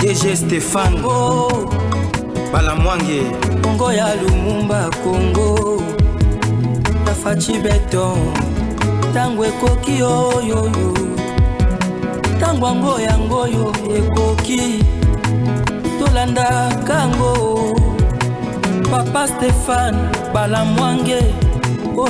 DG Stéphane Balamwange Congo ya Lumumba Congo Tafachi Beton Tangwe koki yo Tangwango yango yo ekoki Tolanda kango Papa Stéphane Balamwange oh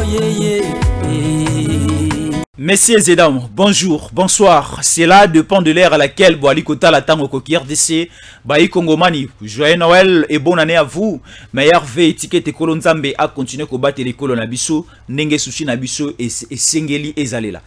Messieurs et dames, bonjour, bonsoir. C'est là dépend de l'ère à laquelle Boali Kota la tango koki RDC. Baï Kongomani, joyeux Noël et bonne année à vous. Meilleur V étiquette Kolo Nzambe a continué à battre les colons Nabiso, Nenge Sushi Nabiso et Sengeli et Zalela.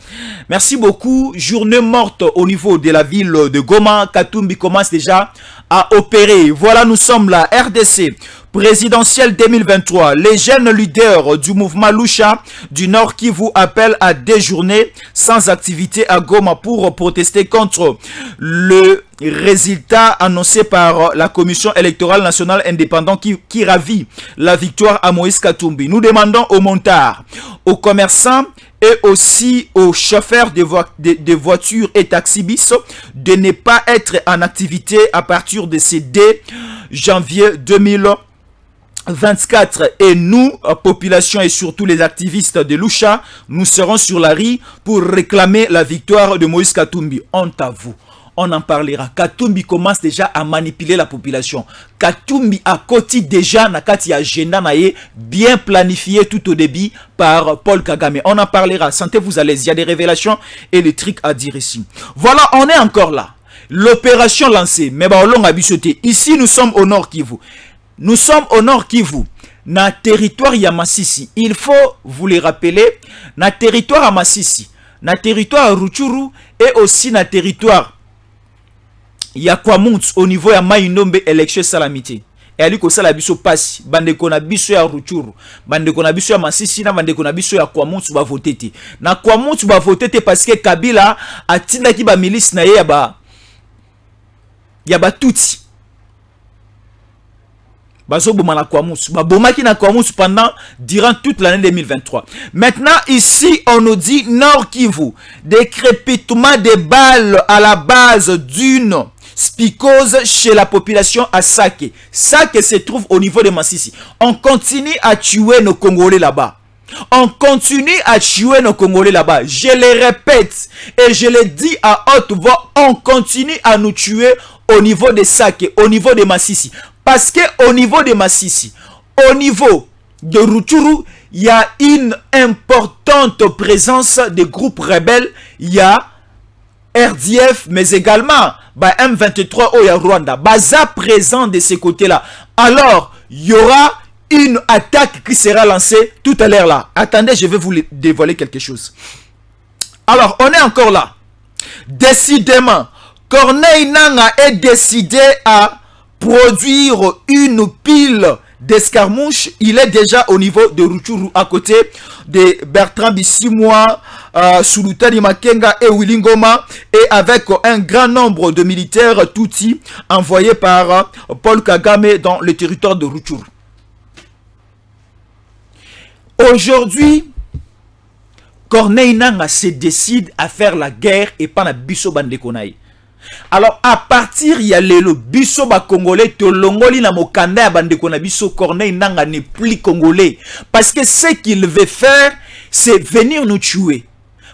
Merci beaucoup. Journée morte au niveau de la ville de Goma. Katumbi commence déjà à opérer. Voilà, nous sommes là, RDC. Présidentielle 2023, les jeunes leaders du mouvement Lucha du Nord Kivu appellent à des journées sans activité à Goma pour protester contre le résultat annoncé par la Commission électorale nationale indépendante qui ravit la victoire à Moïse Katumbi. Nous demandons aux montards, aux commerçants et aussi aux chauffeurs de voitures et taxibus de ne pas être en activité à partir de ce 2 janvier 2024 et nous, population et surtout les activistes de Lucha, nous serons sur la rue pour réclamer la victoire de Moïse Katumbi. Honte à vous. On en parlera. Katumbi commence déjà à manipuler la population. Katumbi a côté déjà nakati agenda nae bien planifié tout au début par Paul Kagame. On en parlera. Sentez-vous à l'aise. Il y a des révélations et des trucs à dire ici. Voilà, on est encore là. L'opération lancée. Mais bah, on a bichoté. Ici, nous sommes au Nord Kivu. Nous sommes au Nord Kivu, na territoire ya Masisi. Il faut vous les rappeler, na territoire à Masisi, na territoire à Rutshuru et aussi na territoire ya Kwamuts au niveau ya Maindombe élection salamité. Et aliko sala biso pasi, bande kona biso ya Rutshuru, bande kona biso ya Masisi na bande kona biso ya Kwamuts ba votete. Na Kwamuts ba votete parce que Kabila atinda ki ba milice na ye ya ba tuti. Durant toute l'année 2023. Maintenant, ici, on nous dit Nord Kivu, décrépitement des balles à la base d'une spicose chez la population à Sake. Sake se trouve au niveau de Masisi. On continue à tuer nos Congolais là-bas. On continue à tuer nos Congolais là-bas. Je le répète et je le dis à haute voix, on continue à nous tuer au niveau de Sake, au niveau de Masisi. Parce que au niveau de Masisi, au niveau de Rutshuru, il y a une importante présence des groupes rebelles. Il y a RDF, mais également M23 au Rwanda. Baza présent de ces côtés-là. Alors, il y aura une attaque qui sera lancée tout à l'heure là. Attendez, je vais vous dévoiler quelque chose. Alors, on est encore là. Décidément, Corneille Nangaa est décidé à produire une pile d'escarmouches. Il est déjà au niveau de Rutshuru à côté de Bertrand Bisimwa, Sulutani Makenga et Willingoma, et avec un grand nombre de militaires Tutsi envoyés par Paul Kagame dans le territoire de Rutshuru. Aujourd'hui, Corneille Nangaa se décide à faire la guerre et pas na biso bandekonaï. Alors à partir ya lelo biso ba congolais to longoli na mokanda ya bandeko na biso Corneille Nangaa n'est plus congolais parce que ce qu'il veut faire c'est venir nous tuer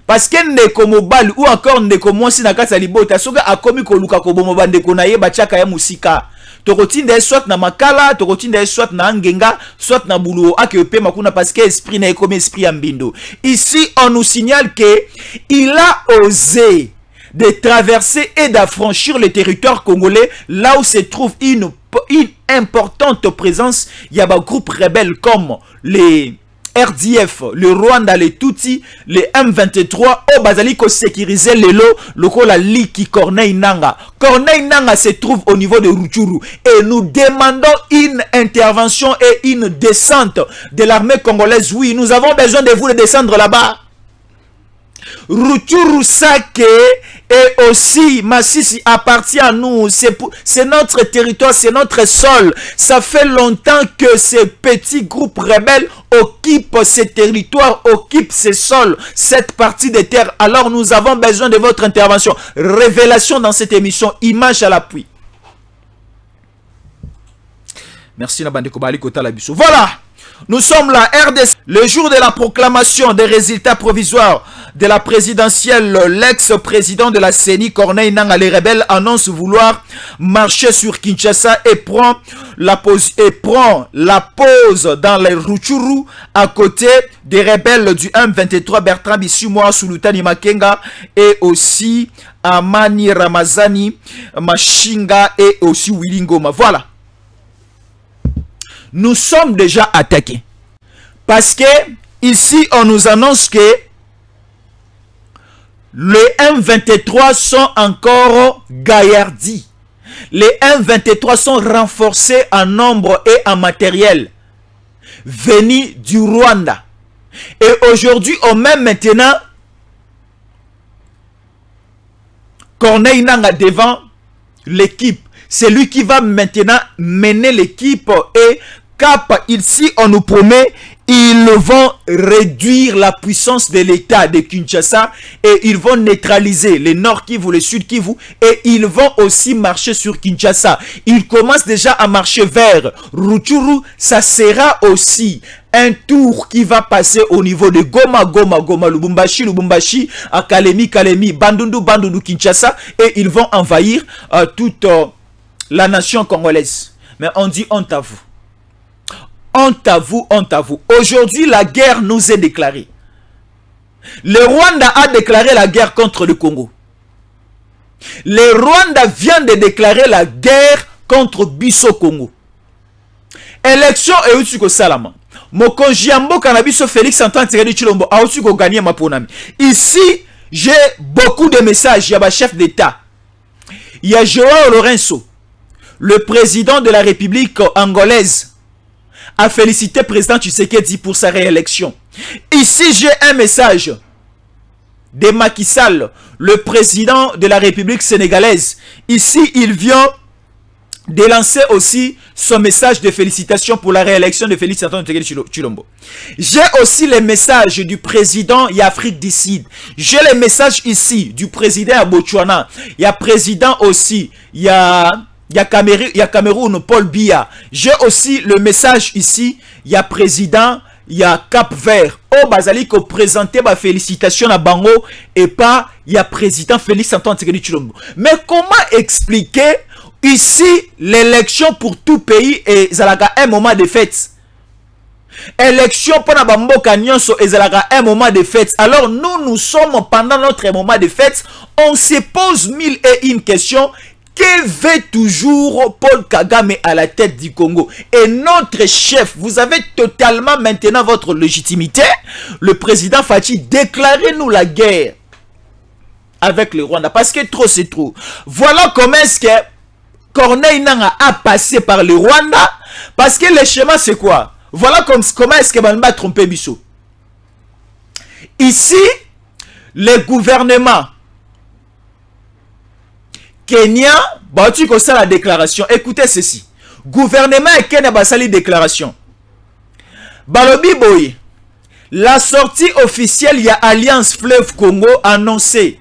parce que ndeko mobali ou encore ndeko mwasi na kati ya libota soka akomi koluka kobomo bandeko na ye bachaka ya musika tokotinda soit na makala tokotinda soit na ngenga soit na boulot akepe makuna parce que esprit na comme esprit ambindo. Ici on nous signale que il a osé de traverser et d'affranchir le territoire congolais là où se trouve une importante présence. Il y a des groupes rebelles comme les RDF, le Rwanda, les Tutsi, les M23 au bazali ko sécuriser le lokola liki Corneille Nangaa. Corneille Nangaa se trouve au niveau de Rutshuru et nous demandons une intervention et une descente de l'armée congolaise. Oui, nous avons besoin de vous de descendre là-bas. Rutshuru Sake et aussi Masisi appartient à nous. C'est notre territoire, c'est notre sol. Ça fait longtemps que ces petits groupes rebelles occupent ces territoires, occupent ces sols, cette partie des terres. Alors nous avons besoin de votre intervention. Révélation dans cette émission, image à l'appui. Merci Nabandeko Bali Kota Labiso. Voilà, nous sommes là, RDC. Le jour de la proclamation des résultats provisoires de la présidentielle, l'ex-président de la CENI, Corneille Nangaa, les rebelles annoncent vouloir marcher sur Kinshasa et prend la pause dans les Rutshuru à côté des rebelles du M23, Bertrand Bisimwa, Sultani Makenga et aussi Amani Ramazani, Mashinga et aussi Willy Ngoma. Voilà. Nous sommes déjà attaqués. Parce que ici, on nous annonce que les M23 sont encore gaillardis. Les M23 sont renforcés en nombre et en matériel venus du Rwanda. Et aujourd'hui, on met maintenant Corneille Nangaa devant l'équipe. C'est lui qui va maintenant mener l'équipe et cap ici, on nous promet, ils vont réduire la puissance de l'État de Kinshasa et ils vont neutraliser le Nord Kivu, le Sud Kivu et ils vont aussi marcher sur Kinshasa. Ils commencent déjà à marcher vers Rutshuru. Ça sera aussi un tour qui va passer au niveau de Goma, Lubumbashi, à Kalemi, Bandundu, Kinshasa et ils vont envahir toute la nation congolaise. Mais on dit honte à vous. Honte à vous, honte à vous. Aujourd'hui, la guerre nous est déclarée. Le Rwanda a déclaré la guerre contre le Congo. Le Rwanda vient de déclarer la guerre contre Biso Congo. Élection et Utsuko Salama. Mokonji Mboka na biso Félix Antoine Tshisekedi Tshilombo a aussi gagné ma ponami. Ici, j'ai beaucoup de messages. Il y a un chef d'État. Il y a Joao Lourenço, le président de la République angolaise, a félicité le président Tshisekedi pour sa réélection. Ici, j'ai un message de Macky Sall, le président de la République sénégalaise. Ici, il vient de lancer aussi son message de félicitations pour la réélection de Félix Antoine Tshisekedi Tshilombo. J'ai aussi les messages du président Afrique du Sud. J'ai les messages ici du président à Botswana. Il y a président aussi, il y a Cameroun, Paul Biya. J'ai aussi le message ici, il y a président, il y a Cap Vert. Oh, Bazali ko présenter ma félicitation à Bango et pas il y a président Félix Antoine Tshisekedi Tshilombo. Mais comment expliquer ici l'élection pour tout pays et zalaka un moment de fête? Élection pour la Mboka Nyonso et zalaka un moment de fête. Alors nous sommes pendant notre moment de fête, on se pose mille et une questions. Que veut toujours Paul Kagame à la tête du Congo? Et notre chef, vous avez totalement maintenant votre légitimité. Le président Fachi, déclarez-nous la guerre avec le Rwanda. Parce que trop c'est trop. Voilà comment est-ce que Corneille Nangaa a passé par le Rwanda. Parce que le schéma c'est quoi? Voilà comment est-ce que Banba a trompé Bissot. Ici, le gouvernement Kenya, tu connais la déclaration. Écoutez ceci. Gouvernement et Kenya basali déclaration. Balobi boy. La sortie officielle, il y a Alliance Fleuve Congo annoncée.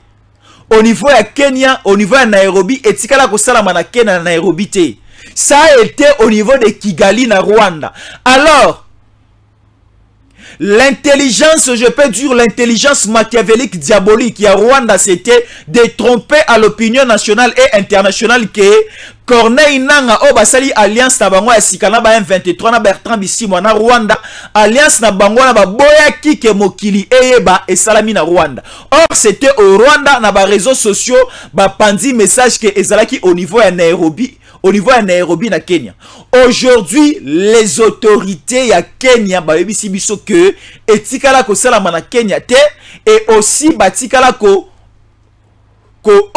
Au niveau de Kenya, au niveau de Nairobi, et tikala kosala mana Kenya na Nairobi te. Ça a été au niveau de Kigali na Rwanda. Alors, l'intelligence, je peux dire l'intelligence machiavélique diabolique qui à Rwanda, c'était de tromper à l'opinion nationale et internationale que Corneille Nangaa o basali alliance na bango ya sikana ba M23 na Bertrand Bisimwa na Rwanda, alliance na bango na ba boya kike mokili eyeba et salami na Rwanda. Or c'était au Rwanda na ba réseaux sociaux ba pandi message que ezalaki au niveau ya Nairobi. Au niveau de Nairobi na Kenya. Aujourd'hui, les autorités ya Kenya bayebisi biso que etikala ko salama na Kenya te et aussi batikala ko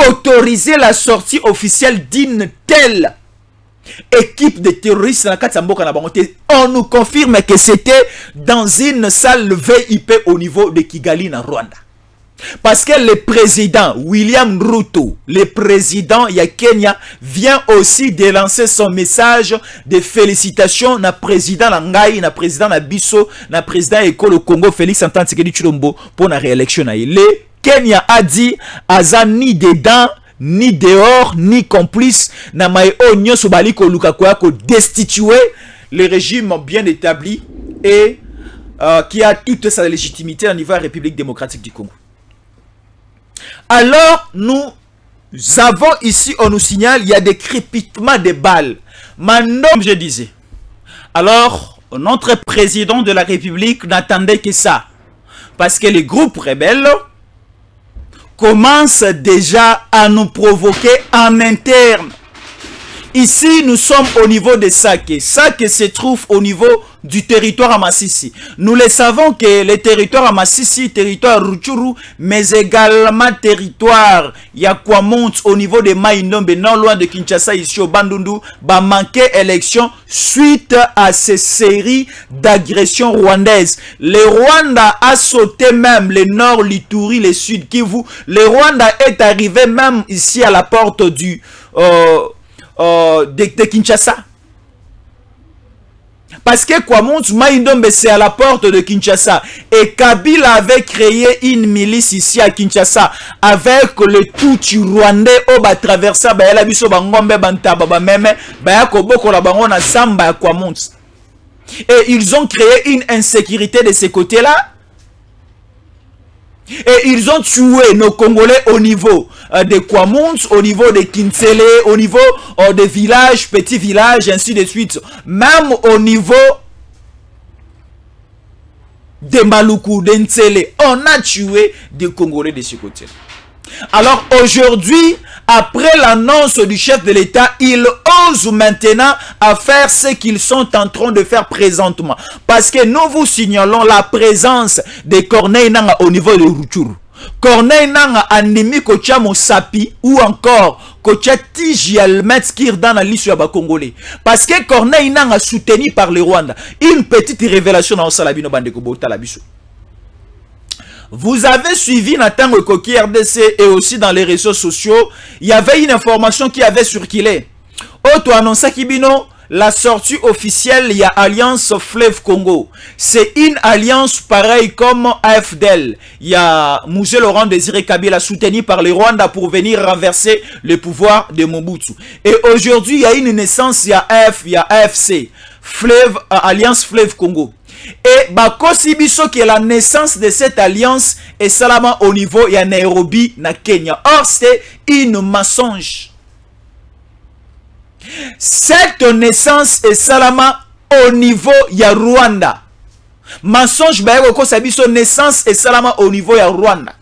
autoriser la sortie officielle d'une telle équipe de terroristes na kati ya mboka na bango te. On nous confirme que c'était dans une salle VIP au niveau de Kigali na Rwanda. Parce que le président William Ruto, le président ya Kenya, vient aussi de lancer son message de félicitations na président Nangai, na président na Biso, na président Ekolo Congo Félix Antoine Tshisekedi Tshilombo pour la réélection. Le Kenya a dit azani dedans ni dehors, ni complice. Na mai o nyoso bali ko luka ko destituer le régime bien établi et qui a toute sa légitimité au niveau de la République démocratique du Congo. Alors, nous avons ici, on nous signale, il y a des crépitements de balles. Maintenant, comme je disais, alors, notre président de la République n'attendait que ça. Parce que les groupes rebelles commencent déjà à nous provoquer en interne. Ici, nous sommes au niveau de Sake. Sake se trouve au niveau du territoire à Massissi. Nous le savons que le territoire à Massissi, territoire Rutshuru, mais également territoire Yakwamont au niveau de Maïnombe, non loin de Kinshasa, ici au Bandundu, va manquer élection suite à ces séries d'agressions rwandaises. Le Rwanda a sauté même le nord Lituri, le sud Kivu. Le Rwanda est arrivé même ici à la porte du de Kinshasa. Parce que Kwamontu Maïndombe c'est à la porte de Kinshasa. Et Kabila avait créé une milice ici à Kinshasa avec le Tutsi rwandais au bas traversa la biso bangombe bantaba ba meme ba koboko la bango na samba Kwamontu. Et ils ont créé une insécurité de ce côté-là. Et ils ont tué nos Congolais au niveau de Kwamount, au niveau de Kinsele, au niveau des villages, petits villages, ainsi de suite. Même au niveau de Maluku, d'Ensele, on a tué des Congolais de ce côté. Alors aujourd'hui, après l'annonce du chef de l'État, ils osent maintenant à faire ce qu'ils sont en train de faire présentement. Parce que nous vous signalons la présence de Corneille Nanga au niveau de Rutshuru. Corneille Nanga animi kocha Mosapi ou encore kocha Tiji Almetskir dans la liste de Congolais. Parce que Corneille Nanga soutenu par le Rwanda. Une petite révélation dans Salabino Bandeko Bota Labiso. Vous avez suivi Nathan Koki RDC et aussi dans les réseaux sociaux, il y avait une information qui avait circulé. Auto annonça Kibino, la sortie officielle, il y a Alliance Fleuve Congo. C'est une alliance pareille comme AFDL. Il y a Mouzé Laurent Désiré Kabila soutenu par le Rwanda pour venir renverser le pouvoir de Mobutu. Et aujourd'hui, il y a une naissance, il y a AFC, Fleuve, Alliance Fleuve Congo. Et Bakosi Biso qui est la naissance de cette alliance est seulement au niveau de Nairobi, na Kenya. Or, c'est une mensonge. Cette naissance est seulement au niveau de Rwanda. Mensonge, Bakosi naissance est seulement au niveau de Rwanda.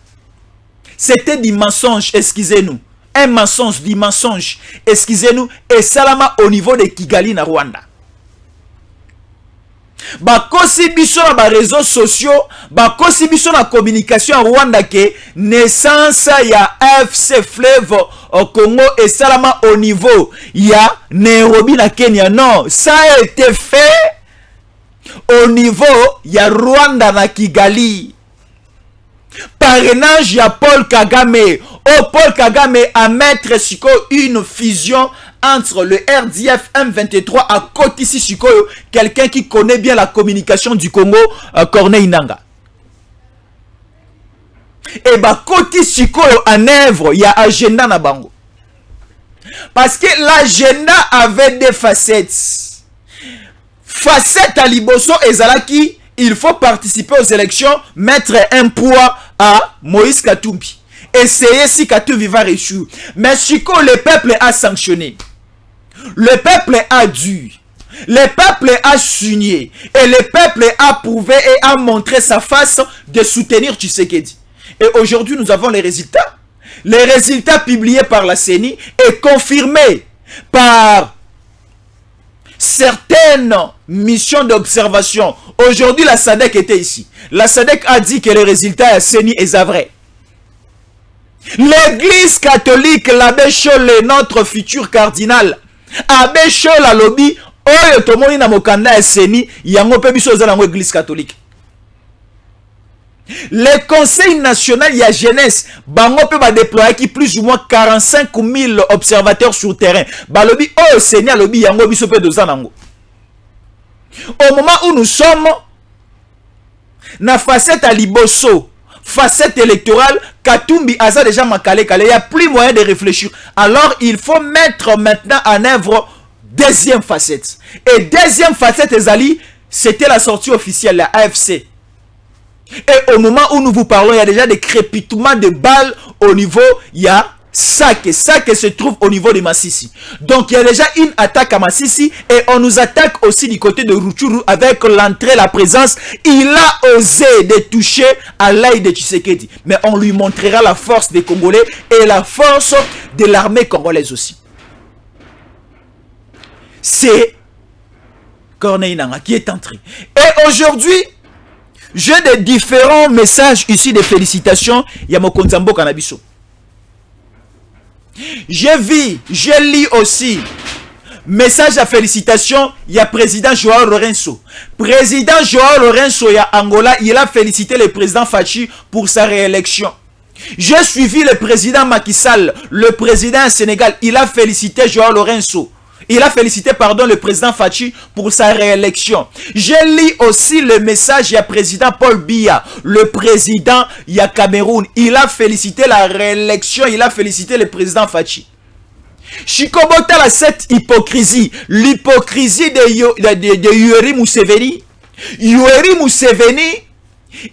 C'était du mensonge, excusez-nous. Un mensonge, du mensonge, excusez-nous, est seulement au niveau de Kigali, na Rwanda. Bakosi biso na ba réseaux sociaux, bakosi biso na communication en Rwanda que naissance ya FC Fleuve au Congo et seulement au niveau ya Nairobi na Kenya. Non, ça a été fait au niveau ya Rwanda na Kigali. Parrainage ya Paul Kagame. Oh, Paul Kagame a mettre une fusion entre le RDF M23 à Kotisi Sikoyo, quelqu'un qui connaît bien la communication du Congo, Corneille Nanga. Et bah Kotisi Sikoyo en œuvre, il y a agenda na bango. Parce que l'agenda avait des facettes. Facette à Liboso et Zalaki, il faut participer aux élections, mettre un poids à Moïse Katumbi. Essayer si Katumbi va réussir. Mais Siko, le peuple a sanctionné. Le peuple a dû. Le peuple a signé. Et le peuple a prouvé et a montré sa face de soutenir Tshisekedi. Et aujourd'hui, nous avons les résultats. Les résultats publiés par la CENI et confirmés par certaines missions d'observation. Aujourd'hui, la SADC était ici. La SADC a dit que les résultats à CENI est vrai. L'église catholique, l'abbé Chol, notre futur cardinal, abbé Chol a lobby, oyo tomoni na mokanda ya CENI, yango pe biso za na église catholique. Le conseil national ya jeunesse, bango pe ba déployer qui plus ou moins 45 000 observateurs sur terrain. Ba lobby oyo CENI a lobby yango biso pe doza nango. Au moment où nous sommes, na facette à Liboso, facette électorale, Katumbi a déjà makalé, il n'y a plus moyen de réfléchir. Alors il faut mettre maintenant en œuvre deuxième facette. Et deuxième facette, Ezali, c'était la sortie officielle, la AFC. Et au moment où nous vous parlons, il y a déjà des crépitements de balles au niveau, il y a Sake se trouve au niveau de Massissi. Donc il y a déjà une attaque à Massissi et on nous attaque aussi du côté de Rutshuru avec l'entrée, la présence. Il a osé de toucher à l'œil de Tshisekedi. Mais on lui montrera la force des Congolais et la force de l'armée congolaise aussi. C'est Corneille Nangaa qui est entré. Et aujourd'hui, j'ai des différents messages ici de félicitations. Yamokonza Mboka na biso. J'ai vu, j'ai lu aussi message à félicitations, il y a président Joao Lourenço. Président Joao Lourenço, il y a Angola, il a félicité le président Fachi pour sa réélection. J'ai suivi le président Macky Sall, le président Sénégal, il a félicité Joao Lourenço. Il a félicité, le président Fachi pour sa réélection. J'ai lu aussi le message, il y a président Paul Biya, le président, il y a Cameroun. Il a félicité la réélection, il a félicité le président Fachi. Chikobota a cette hypocrisie, l'hypocrisie de Yoweri Museveni. Yoweri Museveni,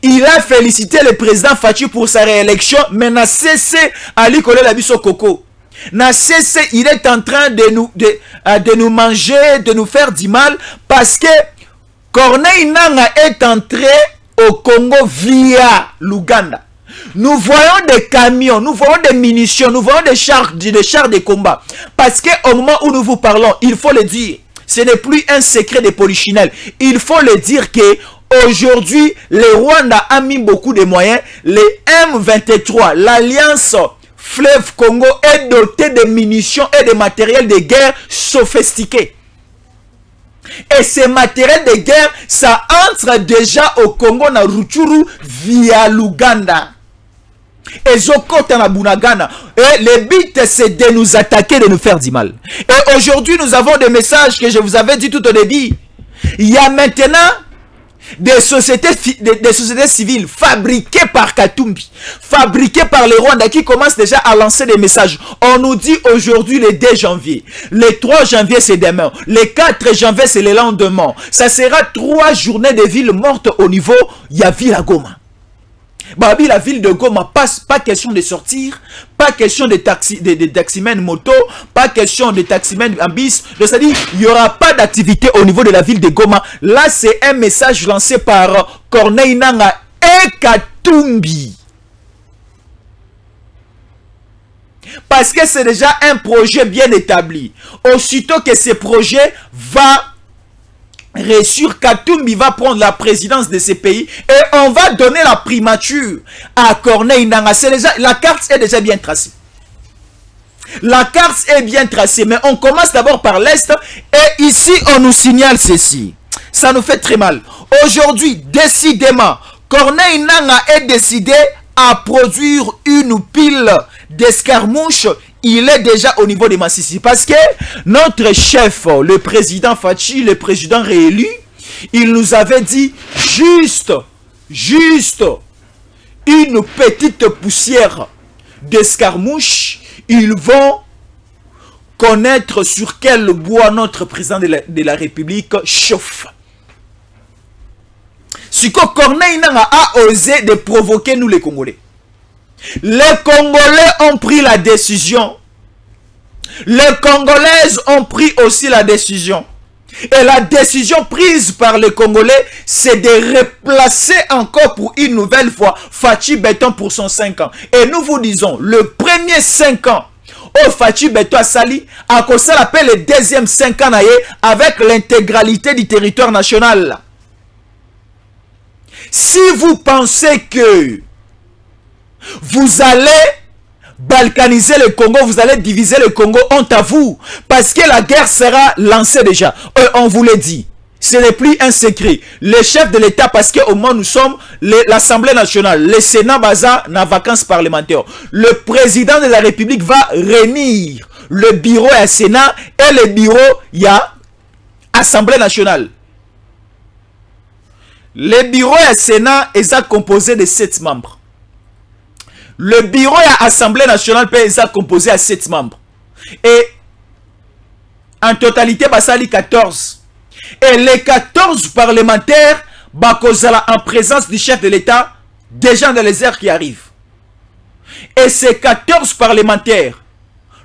il a félicité le président Fachi pour sa réélection, mais n'a cessé à lui coller la biso coco. N'a cessé, il est en train de nous manger, de nous faire du mal, parce que Corneille Nangaa est entré au Congo via l'Ouganda. Nous voyons des camions, nous voyons des munitions, nous voyons des chars de combat. Parce qu'au moment où nous vous parlons, il faut le dire, ce n'est plus un secret de polichinelle. Il faut le dire que aujourd'hui, le Rwanda a mis beaucoup de moyens. Les M23, l'alliance Fleuve Congo est doté de munitions et de matériel de guerre sophistiqué. Et ces matériels de guerre, ça entre déjà au Congo na Rutshuru via l'Ouganda. Et Zokota na Bunagana. Et le but, c'est de nous attaquer, de nous faire du mal. Et aujourd'hui, nous avons des messages que je vous avais dit tout au début. Il y a maintenant des sociétés civiles fabriquées par Katumbi, fabriquées par les Rwandais qui commencent déjà à lancer des messages. On nous dit aujourd'hui le 2 janvier, le 3 janvier c'est demain, le 4 janvier c'est le lendemain. Ça sera 3 journées de villes mortes au niveau Yavila Goma. Babi, la ville de Goma, pas question de sortir, pas question de taximènes moto, pas question de taximènes en bis. C'est-à-dire, il n'y aura pas d'activité au niveau de la ville de Goma. Là, c'est un message lancé par Corneille Nangaa et Katumbi. Parce que c'est déjà un projet bien établi. Aussitôt que ce projet va réussir, Katumbi va prendre la présidence de ces pays et on va donner la primature à Corneille Nangaa. La carte est déjà bien tracée. La carte est bien tracée, mais on commence d'abord par l'Est et ici on nous signale ceci. Ça nous fait très mal. Aujourd'hui, décidément, Corneille Nangaa est décidé à produire une pile d'escarmouches. Il est déjà au niveau de Massissi. Parce que notre chef, le président Fachi, le président réélu, il nous avait dit juste une petite poussière d'escarmouche. Ils vont connaître sur quel bois notre président de la République chauffe. Ce que Corneille Nangaa a osé de provoquer nous les Congolais. Les Congolais ont pris la décision. Les Congolaises ont pris aussi la décision. Et la décision prise par les Congolais, c'est de replacer encore pour une nouvelle fois Fachi Béton pour son 5 ans. Et nous vous disons, le premier 5 ans, au Fachi Béton à Sali, à cause ça l'appelle le deuxième 5 ans avec l'intégralité du territoire national. Si vous pensez que vous allez balkaniser le Congo, vous allez diviser le Congo, honte à vous. Parce que la guerre sera lancée déjà. On vous l'a dit. Ce n'est plus un secret. Les chefs de l'État, parce qu'au moins nous sommes l'Assemblée nationale, le Sénat Baza n'a vacances parlementaires. Le président de la République va réunir le bureau à Sénat et le bureau, il y a Assemblée nationale. Le bureau à Sénat est composé de 7 membres. le bureau de l'Assemblée nationale est composé à 7 membres. Et en totalité, basali 14. Et les 14 parlementaires, en présence du chef de l'État, des gens dans les airs qui arrivent. Et ces 14 parlementaires,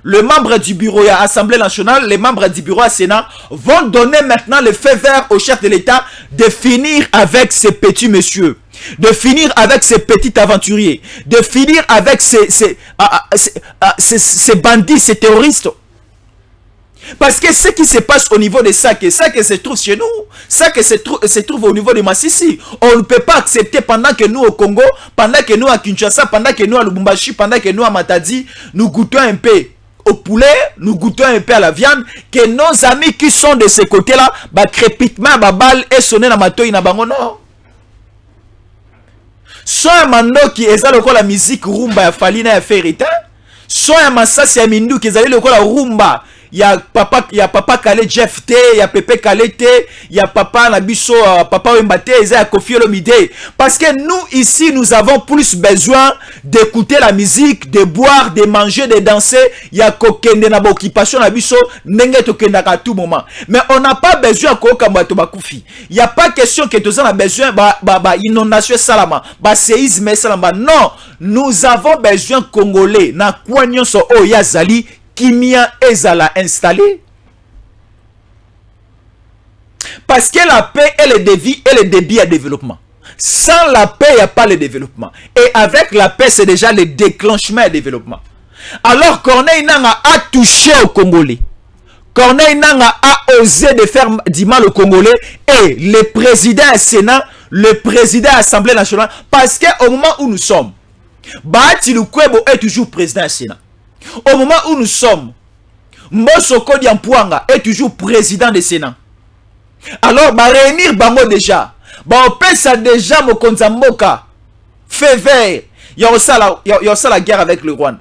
les membres du bureau à l'Assemblée nationale, les membres du bureau à Sénat, vont donner maintenant le feu vert au chef de l'État de finir avec ces petits messieurs, de finir avec ces petits aventuriers, de finir avec ces bandits, ces terroristes. Parce que ce qui se passe au niveau de ça que se trouve chez nous, ça que se trouve au niveau de Massissi, on ne peut pas accepter pendant que nous au Congo, pendant que nous à Kinshasa, pendant que nous à Lubumbashi, pendant que nous à Matadi, nous goûtons un peu au poulet, nous goûtons un peu à la viande, que nos amis qui sont de ce côté-là, bah crépitement, bah balle et sonner na matoi na bango non. Soit un mando qui est là la musique rumba ya Falina ya Ferita, soit un massasi ya Mindu qui est là la rumba. Il y a papa Kale Jeff T, il y a Pepe Kale T, il y a papa Nabiso, papa Wembate, il y a Kofi Olomide. Parce que nous, ici, nous avons plus besoin d'écouter la musique, de boire, de manger, de danser. Il y a Kokende Nabo occupation Nabiso, Nenge Tokenda à tout moment. Mais on n'a pas besoin de Bakoufi. Il n'y a pas question que tout ça a besoin inondation salama, séisme salama. Non, nous avons besoin Congolais. Na kwanyon so o yazali. Kimia ezala installé. Parce que la paix est le débit à développement. Sans la paix, il n'y a pas le développement. Et avec la paix, c'est déjà le déclenchement et développement. Alors, Corneille Nanga a touché au Congolais. Corneille Nanga a osé de faire du mal aux Congolais. Et le président du Sénat, le président de l'Assemblée nationale, parce qu'au moment où nous sommes, Bahati Lukwebo est toujours président du Sénat. Au moment où nous sommes, Mbosoko Diampuanga est toujours président du Sénat. Alors, bah réunir bango déjà. Bah on peut ça déjà Mokonza Mboka. Fait vert. Il y a aussi la guerre avec le Rwanda.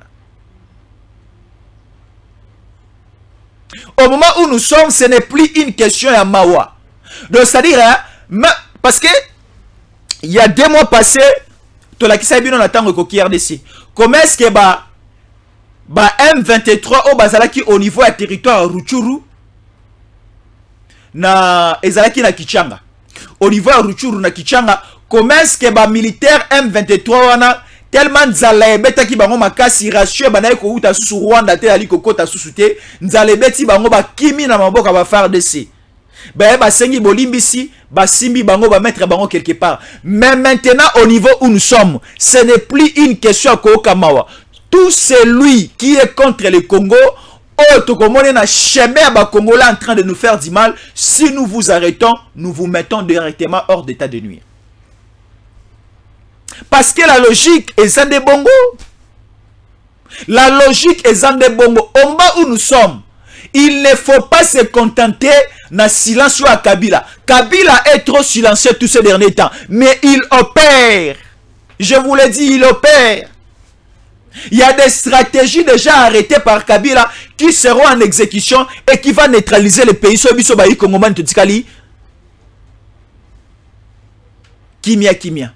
Au moment où nous sommes, ce n'est plus une question à Mawa. Donc, c'est-à-dire, hein, parce que il y a 2 mois passés, tu l'as dit, on attend le coquille RDC. Comment est-ce que M23 au Bazalaki au niveau du territoire Ruchuru na ezalaki na Kichanga au niveau de Ruchuru na Kichanga, comment est-ce que militaire M23 wana tellement nzala ebetaki bango makasi ratio banaye ko uta su Rwanda te ali kokota susute nzala ebeti bango kimi na maboka ba FARDC sengi bolimbisi simbi bango mettre bango quelque part. Mais maintenant au niveau où nous sommes, ce n'est plus une question à Kokamawa. Tout celui qui est contre le Congo, na chemin à Congolais en train de nous faire du mal, si nous vous arrêtons, nous vous mettons directement hors d'état de nuire. Parce que la logique est en des bongo. La logique est en des bongo. Au moment où nous sommes, il ne faut pas se contenter na silence à Kabila. Kabila est trop silencieux tous ces derniers temps. Mais il opère. Je vous l'ai dit, il opère. Il y a des stratégies déjà arrêtées par Kabila qui seront en exécution et qui vont neutraliser le pays. Kimia.